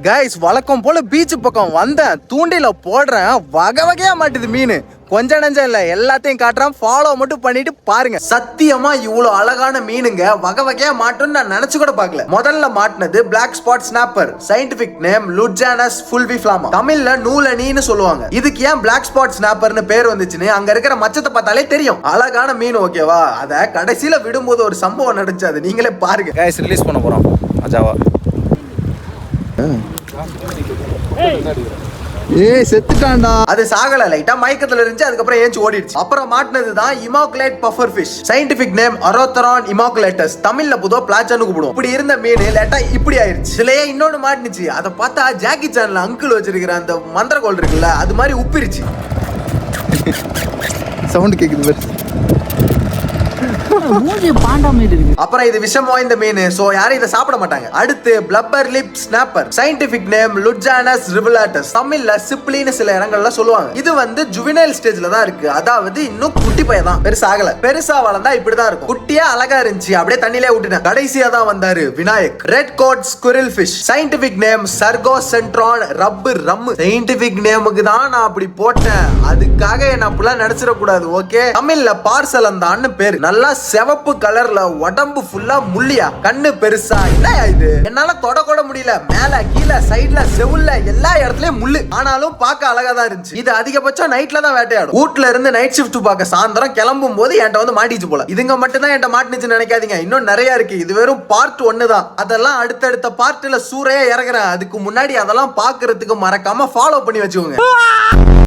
Guys வழக்கம் போல beach பக்கம் வந்தேன், தூண்டில போடுறேன், வகை வகையா மாட்டுது மீன். கொஞ்சம் நஞ்சம் இல்ல, எல்லாத்தையும் காட்டுறேன், ஃபாலோ மட்டும் பண்ணிட்டு பாருங்க. சத்தியமா இவ்வளவு அழகான மீனுங்க வகை வகையா மாட்டுன்னு நான் நினைச்சு கூட பார்க்கல. முதல்ல மாட்டினது black spot snapper, scientific name Lutjanus fulviflamma, தமிழ்ல நூலணின்னு சொல்லுவாங்க. இதுக்கு ஏன் பிளாக் ஸ்பாட் ஸ்னாப்பர்னு பேர் வந்துச்சுன்னு அங்க இருக்கிற மச்சத்தை பார்த்தாலே தெரியும். அழகான மீன், ஓகேவா? அத கடைசியில விடும்போது ஒரு சம்பவம் நடந்துச்சு, அது நீங்களே பாருங்க. கைஸ் ரிலீஸ் பண்ண போறோம் அஜாவா. செத்துட்டான்டா. அது சாகல, லைட்டா மயக்கத்துல இருந்துச்சு, அதுக்கப்புறம் ஏஞ்சி ஓடிடுச்சு. அப்புறம் மாட்டினதுதான் Immaculate buffer fish, scientific name அரோத்தரான் இமாகுலேட்டஸ், தமிழ்ல புதோ பிளாச்சான்னு கூப்பிடுவோம். இப்படி இருந்த மீன் லேட்டா இப்படி ஆயிருச்சு. இதுலயே இன்னொன்னு மாட்டினுச்சு, அதை பார்த்தா ஜாக்கி சான்ல அங்கிள் வச்சிருக்கிற அந்த மந்திரகோல் இருக்குல்ல, அது மாதிரி உப்பிருச்சு. சவுண்ட் கேக்குது. அப்புறம் இது விஷம் வாய்ந்த மீன், சோ யாரும் இதை சாப்பிட மாட்டாங்க. அடுத்து பிளப்பர் லிப் ஸ்னாப்பர், சயின்டிபிக் நேம் லுட்ஜானஸ் ரிவலாட்டஸ், தமிழ்ல சிப்ளின்னு சில இடங்கள்ல சொல்லுவாங்க. இது வந்து ஜுவினைல் ஸ்டேஜ்ல தான் இருக்கு, அதாவது இன்னும் குட்டி பையன் தான், பெருசா ஆகல. பெருசா வளர்ந்தா இப்படிதான் இருக்கும். குட்டியா அழகா இருந்துச்சு, அப்படியே தண்ணிலே விட்டுட்டேன். கடைசியா தான் வந்தாரு Vinayak, red coat squirrel fish, scientific name Sargocentron rubrum. Scientific நேமுக்கு தான் நான் அப்படி போட்டேன், அதுக்காக என்ன அப்படிலாம் நடிச்சிட கூடாது, ஓகே? தமிழ்ல பார்சலந்தான்னு பேரு. நல்லா செவப்பு கலர்ல, உடம்பு ஃபுல்லா முள்ளியா, கண்ணு பெருசா. என்னயா இது? என்னால தொட கூட முடியல, மேல கீழே சைடுல செவுல்ல எல்லா இடத்துலயும் முள்ளு. ஆனாலும் பார்க்க அழகா தான் இருந்துச்சு. இது அதிகபட்சம் நைட்ல தான் வேட்டையாடும். வீட்ல இருந்து நைட் ஷிஃப்ட் பார்க்க சாயந்தரம் கிளம்பும் போது என்கிட்ட வந்து மாட்டிச்சு போல. இதுங்க மட்டும் தான் என்கிட்ட மாட்டினுச்சுன்னு நினைக்காதீங்க, இன்னும் நிறைய இருக்கு. இது வெறும் பார்ட் 1 தான். அதெல்லாம் அடுத்தடுத்த பார்ட்ல சூறையா இறங்குறேன். அதுக்கு முன்னாடி அதெல்லாம் பாக்குறதுக்கு மறக்காம ஃபாலோ பண்ணி வச்சுக்கோங்க.